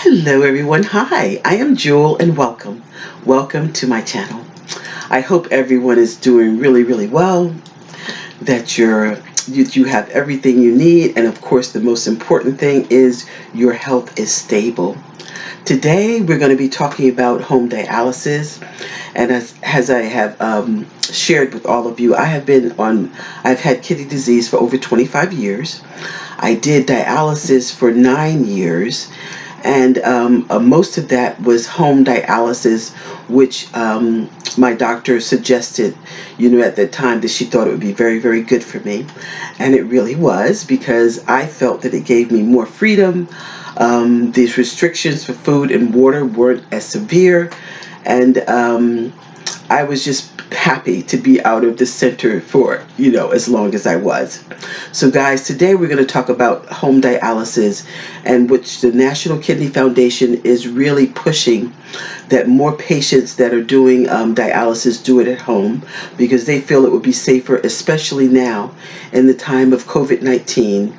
Hello everyone, hi, I am Jewel and welcome. Welcome to my channel. I hope everyone is doing really well, that you have everything you need, and of course the most important thing is your health is stable. Today we're going to be talking about home dialysis, and as I have shared with all of you, I've had kidney disease for over 25 years. I did dialysis for 9 years, and most of that was home dialysis, which my doctor suggested, at that time, that she thought it would be very good for me. And it really was, because I felt that it gave me more freedom. These restrictions for food and water weren't as severe, and I was just happy to be out of the center for, as long as I was. So guys, today we're going to talk about home dialysis, and which the National Kidney Foundation is really pushing that more patients that are doing dialysis do it at home, because they feel it would be safer, especially now in the time of COVID-19.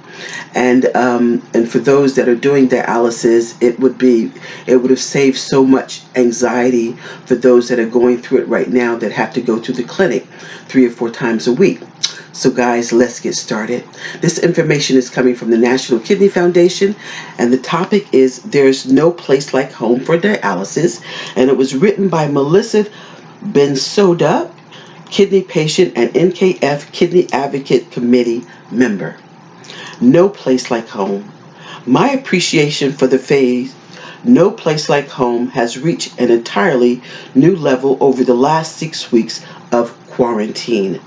And for those that are doing dialysis, it would have saved so much anxiety for those that are going through it right now, that have to go to the clinic 3 or 4 times a week. So guys, let's get started. This information is coming from the National Kidney Foundation, and the topic is "There's No Place Like Home for Dialysis," and it was written by Melissa Bensoda, kidney patient and NKF Kidney Advocate Committee member. No place like home. My appreciation for the phrase "no place like home" has reached an entirely new level over the last 6 weeks of quarantine.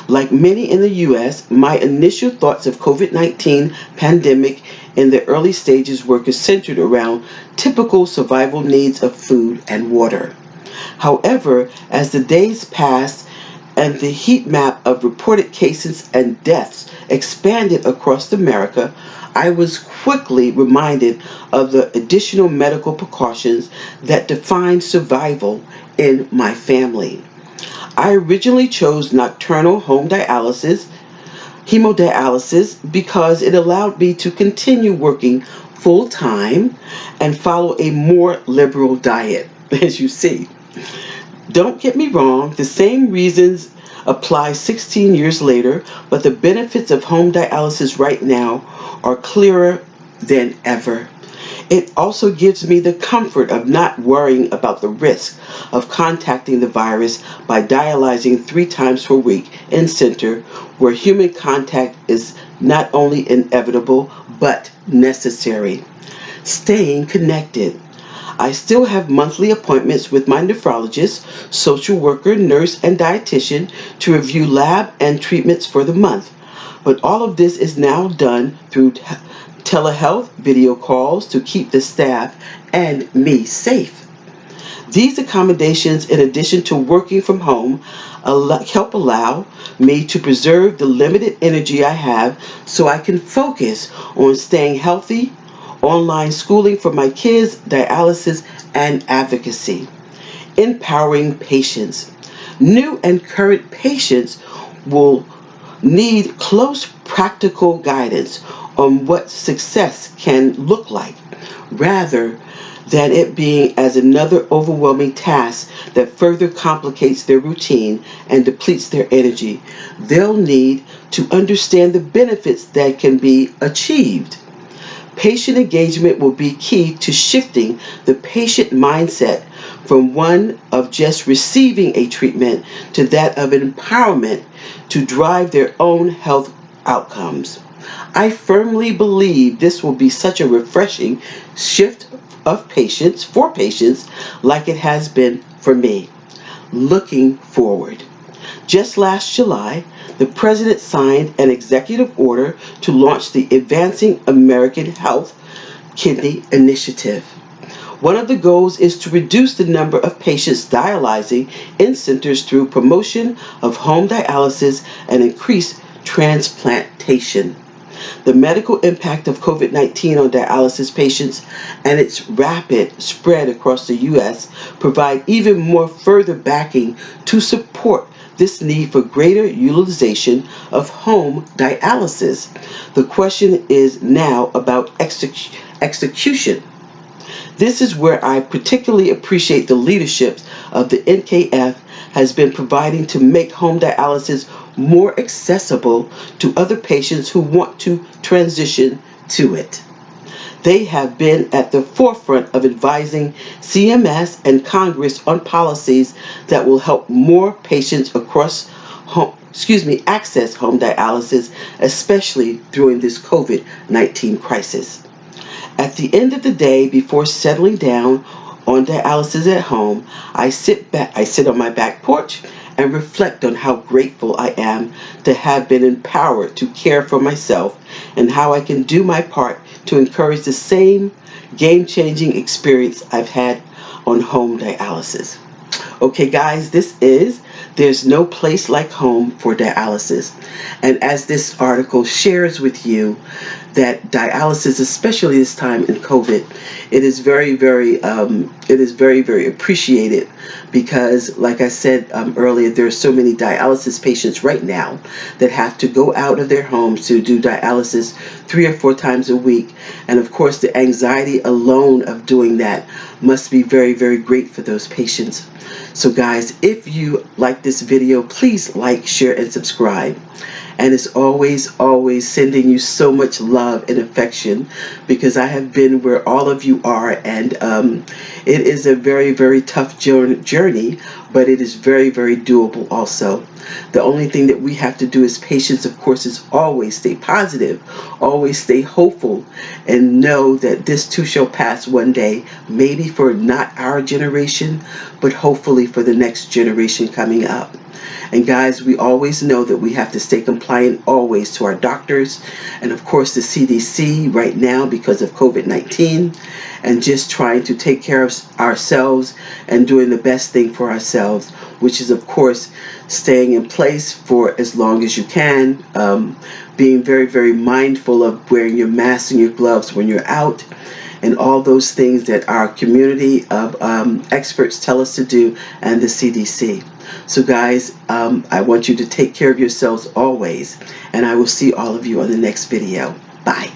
Like many in the U.S., my initial thoughts of COVID-19 pandemic in the early stages were centered around typical survival needs of food and water. However, as the days passed and the heat map of reported cases and deaths expanded across America, I was quickly reminded of the additional medical precautions that define survival in my family. I originally chose nocturnal home dialysis, hemodialysis, because it allowed me to continue working full time and follow a more liberal diet, as you see. Don't get me wrong, the same reasons apply 16 years later, but the benefits of home dialysis right now are clearer than ever. It also gives me the comfort of not worrying about the risk of contacting the virus by dialyzing 3 times per week in center, where human contact is not only inevitable but necessary. Staying connected. I still have monthly appointments with my nephrologist, social worker, nurse, and dietitian to review lab and treatments for the month. But all of this is now done through telehealth video calls to keep the staff and me safe. These accommodations, in addition to working from home, help allow me to preserve the limited energy I have, so I can focus on staying healthy, online schooling for my kids, dialysis, and advocacy. Empowering patients. New and current patients will need close practical guidance on what success can look like, rather than it being as another overwhelming task that further complicates their routine and depletes their energy. They'll need to understand the benefits that can be achieved. Patient engagement will be key to shifting the patient mindset from one of just receiving a treatment to that of empowerment to drive their own health outcomes. I firmly believe this will be such a refreshing shift for patients, like it has been for me. Looking forward. Just last July, the President signed an executive order to launch the Advancing American Health Kidney Initiative. One of the goals is to reduce the number of patients dialyzing in centers through promotion of home dialysis and increase transplantation. The medical impact of COVID-19 on dialysis patients and its rapid spread across the U.S. provide even more further backing to support this need for greater utilization of home dialysis. The question is now about execution. This is where I particularly appreciate the leadership of the NKF has been providing to make home dialysis more accessible to other patients who want to transition to it. They have been at the forefront of advising CMS and Congress on policies that will help more patients across access home dialysis, especially during this COVID-19 crisis. At the end of the day, before settling down on dialysis at home, I sit on my back porch and reflect on how grateful I am to have been empowered to care for myself and how I can do my part to encourage the same game-changing experience I've had on home dialysis. Okay, guys, there's no place like home for dialysis. And as this article shares with you, that dialysis, especially this time in COVID, it is very, very appreciated because, like I said earlier, there are so many dialysis patients right now that have to go out of their homes to do dialysis 3 or 4 times a week. And of course, the anxiety alone of doing that must be very, very great for those patients. So guys, if you like this video, please like, share, and subscribe. And as always, sending you so much love and affection because I have been where all of you are, and it is a very, very tough journey, but it is very, very doable also. The only thing that we have to do as patients, of course, is always stay positive, always stay hopeful, and know that this too shall pass one day, maybe for not our generation, but hopefully for the next generation coming up. And guys, we always know that we have to stay compliant always to our doctors and of course the CDC right now because of COVID-19, and just trying to take care of ourselves and doing the best thing for ourselves, which is of course staying in place for as long as you can, being very, very mindful of wearing your mask and your gloves when you're out, and all those things that our community of experts tell us to do, and the CDC. So guys, I want you to take care of yourselves always, and I will see all of you on the next video. Bye.